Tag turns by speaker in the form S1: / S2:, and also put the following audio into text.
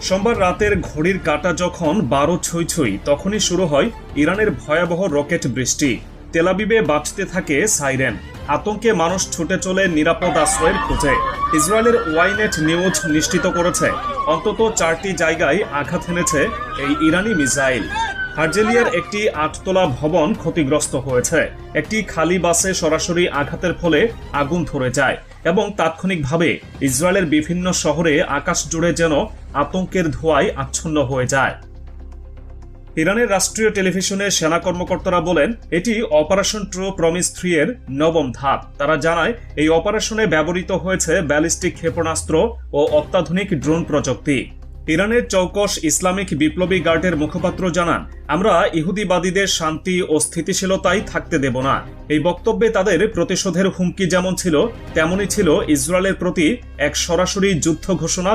S1: সোমবার রাতের ঘড়ির কাঁটা যখন 12 ছুঁই ছুঁই তখনই শুরু হয় ইরানের ভয়াবহ রকেট বৃষ্টি। তেল আবিবে বাজতে থাকে সাইরেন। আতঙ্কে মানুষ ছুটে চলে নিরাপদ আশ্রয়ের খোঁজে। ইসরায়েলের ওয়াইনেট নিউজ নিশ্চিত করেছে অন্তত 4টি জায়গায় আঘাত হেনেছে এই ইরানি মিসাইল। হার্জেলিয়ার একটি 8তলা ভবন ক্ষতিগ্রস্ত হয়েছে। একটি খালি বাসে সরাসরি আঘাতের ফলে আগুন ধরে যায় এবং তাৎক্ষণিকভাবে ইসরায়েলের বিভিন্ন শহরে আকাশ জুড়ে যেন আতঙ্কের ধোঁয়ায় আচ্ছন্ন হয়ে যায়। ইরানের রাষ্ট্রীয় টেলিভিশনে সেনা কর্মকর্তারা বলেন এটি অপারেশন ট্রু প্রমিস 3 এর 9ম ধাপ। তারা জানায় এই অপারেশনে ব্যবহৃত হয়েছে ব্যালিস্টিক ক্ষেপণাস্ত্র ও অত্যাধুনিক ড্রোন প্রযুক্তি। ইরানের চৌকস ইসলামিক বিপ্লবী গার্ডের মুখপাত্র জানান, আমরা ইহুদিবাদীদের শান্তি ও স্থিতিশীলতাই থাকতে দেব না। এই বক্তব্যে তাদের প্রতিশোধের হুমকি যেমন ছিল তেমনই ছিল ইসরায়েলের প্রতি এক সরাসরি যুদ্ধ ঘোষণা।